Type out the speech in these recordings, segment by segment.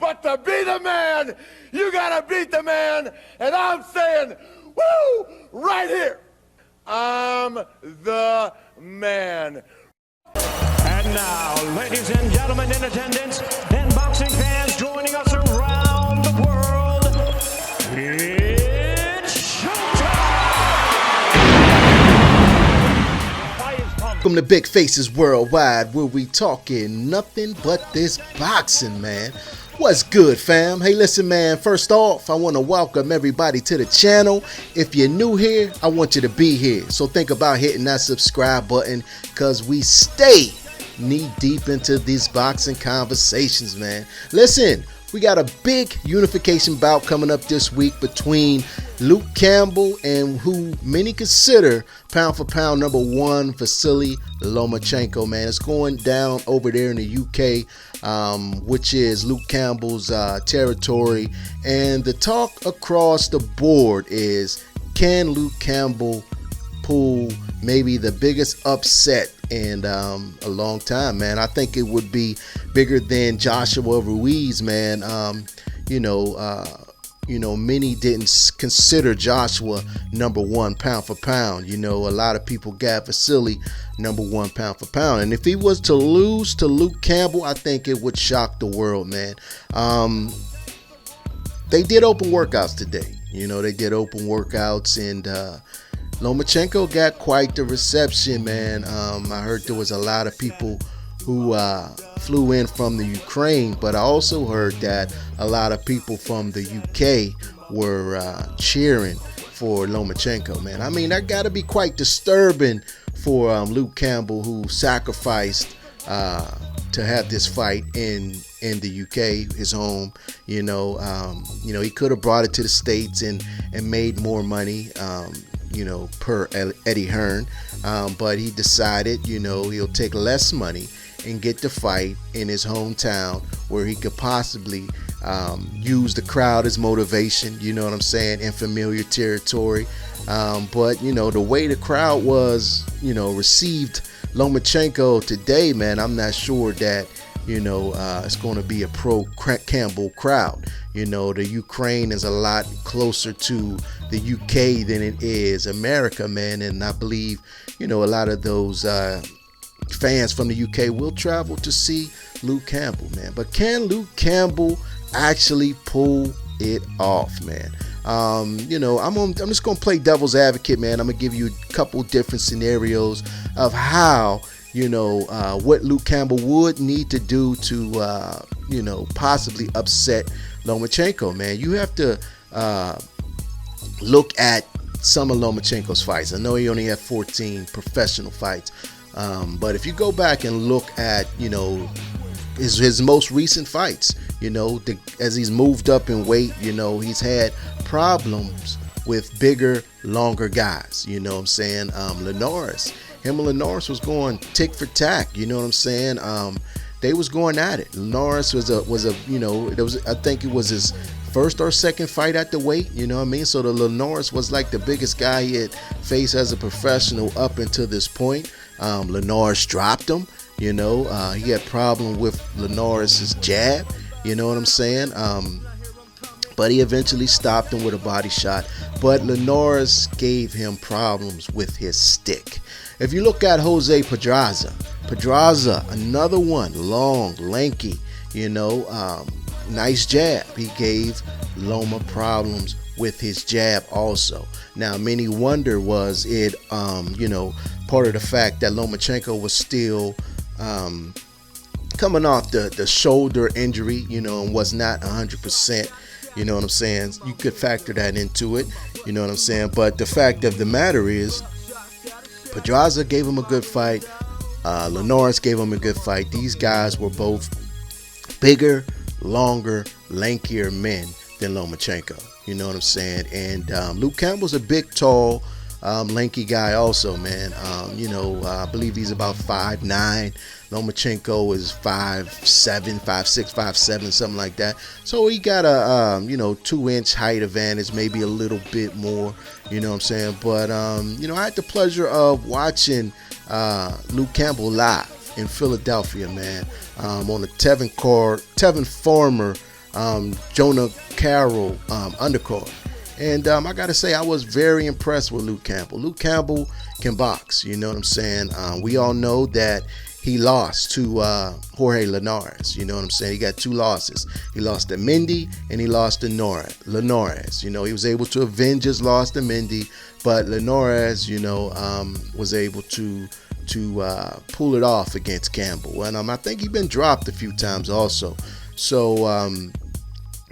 But to be the man, you gotta beat the man. And I'm saying, woo, right here. I'm the man. And now, ladies and gentlemen in attendance, and boxing fans joining us around the world, it's showtime! Welcome to Big Faces Worldwide, where we talking nothing but this boxing, man. What's good, fam? Hey, listen, man, first off, I want to welcome everybody to the channel. If you're new here, I want you to be here. So think about hitting that subscribe button, because we stay knee deep into these boxing conversations, man. Listen, we got a big unification bout coming up this week between Luke Campbell and who many consider pound for pound number one, VASYL Lomachenko, man. It's going down over there in the UK, which is Luke Campbell's territory. And the talk across the board is, can Luke Campbell pull maybe the biggest upset in a long time, man? I think it would be bigger than Joshua Ruiz, man. Many didn't consider Joshua number one pound for pound. A lot of people got VASYL number one pound for pound. And if he was to lose to Luke Campbell, I think it would shock the world, man. They did open workouts today. They did open workouts, and Lomachenko got quite the reception, man. I heard there was a lot of people who flew in from the Ukraine, but I also heard that a lot of people from the UK were cheering for Lomachenko, man. I mean, that got to be quite disturbing for Luke Campbell, who sacrificed to have this fight in the UK, his home. He could have brought it to the States and made more money, per Eddie Hearn, but he decided, he'll take less money and get the fight in his hometown, where he could possibly use the crowd as motivation, in familiar territory. But the way the crowd was, received Lomachenko today, man, I'm not sure that it's going to be a pro Campbell crowd. The Ukraine is a lot closer to the UK than it is America, man, and I believe a lot of those fans from the UK will travel to see Luke Campbell, man. But can Luke Campbell actually pull it off, man? I'm just gonna play devil's advocate, man. I'm gonna give you a couple different scenarios of how what Luke Campbell would need to do to possibly upset Lomachenko, man. You have to look at some of Lomachenko's fights. I know he only had 14 professional fights, but if you go back and look at his most recent fights, as he's moved up in weight, he's had problems with bigger, longer guys. Linares, him and Linares was going tick for tack. They was going at it. Linares I think it was his first or second fight at the weight, So the Linares was like the biggest guy he had faced as a professional up until this point. Linares dropped him, he had problem with Linares' jab, but he eventually stopped him with a body shot. But Linares gave him problems with his stick. If you look at Jose Pedraza, another one, long, lanky, nice jab. He gave Loma problems with his jab also. Now, many wonder, was it, part of the fact that Lomachenko was still coming off the shoulder injury, and was not 100%. You could factor that into it. But the fact of the matter is, Pedraza gave him a good fight. Linares gave him a good fight. These guys were both bigger, longer, lankier men than Lomachenko. And Luke Campbell's a big, tall, lanky guy also, man. I believe he's about 5'9". Lomachenko is 5'7", 5'6", 5'7", something like that. So he got a 2-inch height advantage, maybe a little bit more. But I had the pleasure of watching Luke Campbell live in Philadelphia, man, on the Tevin Farmer Jonah Carroll undercard. And I got to say, I was very impressed with Luke Campbell. Luke Campbell can box, you know what I'm saying? We all know that he lost to Jorge Linares, you know what I'm saying? He got 2 losses. He lost to Mendy and he lost to Linares. You know, he was able to avenge his loss to Mendy, but Linares, you know, was able to pull it off against Campbell. And I think he's been dropped a few times also. So,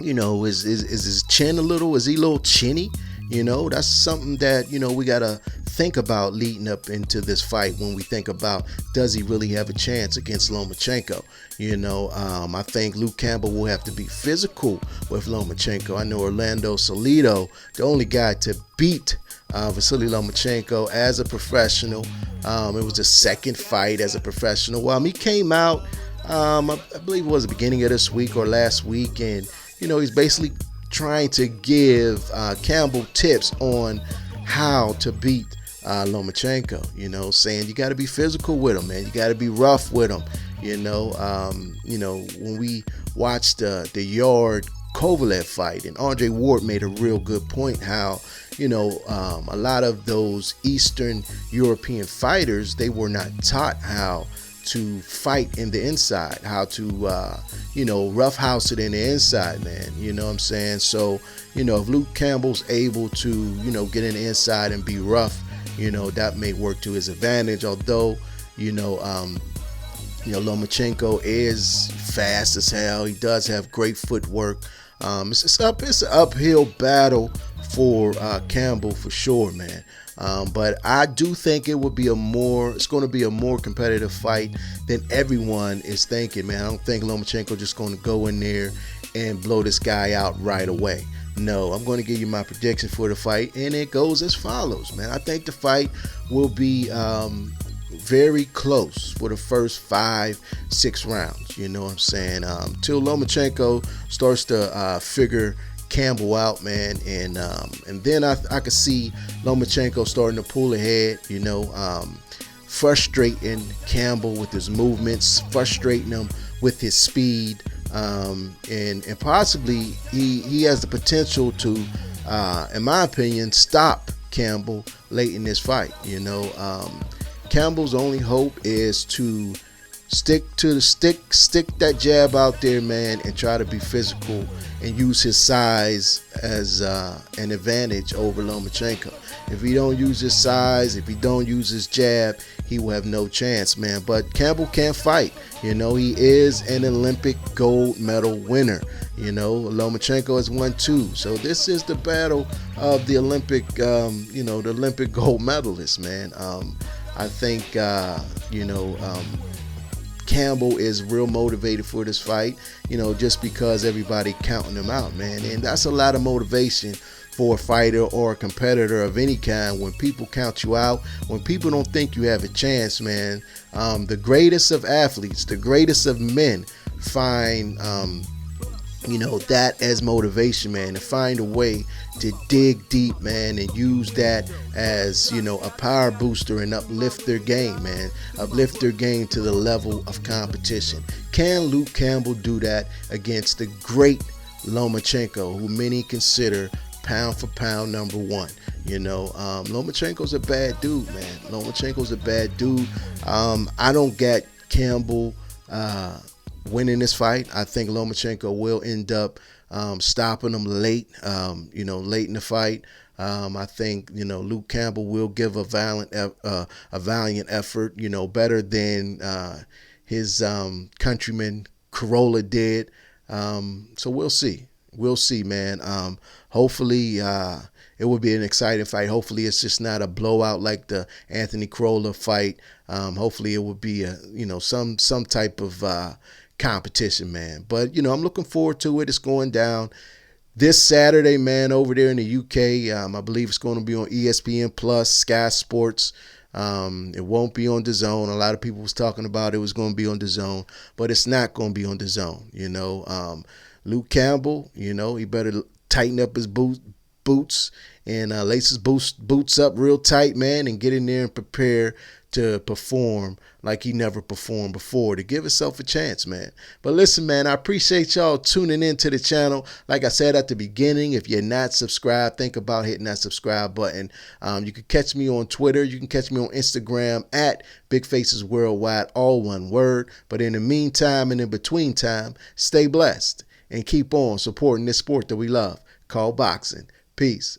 you know, is his chin is he a little chinny? You know, that's something that, you know, we got to think about leading up into this fight when we think about, does he really have a chance against Lomachenko? You know, I think Luke Campbell will have to be physical with Lomachenko. I know Orlando Salido, the only guy to beat VASYL Lomachenko as a professional. It was his second fight as a professional. He came out, I believe it was the beginning of this week or last week, and, you know, he's basically trying to give Campbell tips on how to beat Lomachenko, you know, saying you got to be physical with him, man. You got to be rough with him, you know. When we watched the Yard Kovalev fight, and Andre Ward made a real good point how, you know, a lot of those Eastern European fighters, they were not taught how to fight in the inside, how to, roughhouse it in the inside, man. You know what I'm saying? So, you know, if Luke Campbell's able to, you know, get in the inside and be rough, you know, that may work to his advantage. Although, Lomachenko is fast as hell. He does have great footwork. It's an uphill battle for Campbell for sure, man. But I do think it's going to be a more competitive fight than everyone is thinking, man. I don't think Lomachenko just going to go in there and blow this guy out right away. No, I'm going to give you my prediction for the fight, and it goes as follows, man. I think the fight will be very close for the first 5-6 rounds. You know what I'm saying? Till Lomachenko starts to figure Campbell out, man, and then I could see Lomachenko starting to pull ahead, you know, frustrating Campbell with his movements, frustrating him with his speed, and possibly he has the potential to, in my opinion, stop Campbell late in this fight. You know, Campbell's only hope is to stick that jab out there, man, and try to be physical and use his size as an advantage over Lomachenko. If he don't use his size, if he don't use his jab, he will have no chance, man. But Campbell can't fight. You know, he is an Olympic gold medal winner. You know, Lomachenko has won 2. So this is the battle of the Olympic, the Olympic gold medalists, man. I think, Campbell is real motivated for this fight, you know, just because everybody counting him out, man. And that's a lot of motivation for a fighter or a competitor of any kind when people count you out, when people don't think you have a chance, man. The greatest of athletes, the greatest of men find, that as motivation, man, to find a way to dig deep, man, and use that as, you know, a power booster and uplift their game, man. Uplift their game to the level of competition. Can Luke Campbell do that against the great Lomachenko, who many consider pound for pound number 1? You know, Lomachenko's a bad dude, man. Lomachenko's a bad dude. I don't get Campbell winning this fight. I think Lomachenko will end up stopping him late, late in the fight. I think, you know, Luke Campbell will give a valiant effort, you know, better than his countryman Corolla did. So we'll see. We'll see, man. Hopefully it will be an exciting fight. Hopefully it's just not a blowout like the Anthony Corolla fight. Hopefully it will be some type of competition, man. But, you know, I'm looking forward to it. It's going down this Saturday, man, over there in the UK. I believe it's going to be on ESPN Plus, Sky Sports. It won't be on DAZN. A lot of people was talking about it was going to be on DAZN, but it's not going to be on DAZN. You know, Luke Campbell, you know, he better tighten up his boots and lace his boots up real tight, man, and get in there and prepare to perform like he never performed before, to give himself a chance, man. But listen, man, I appreciate y'all tuning into the channel. Like I said at the beginning, if you're not subscribed, think about hitting that subscribe button. You can catch me on Twitter. You can catch me on Instagram at Big Faces Worldwide, all one word. But in the meantime and in between time, stay blessed and keep on supporting this sport that we love called boxing. Peace.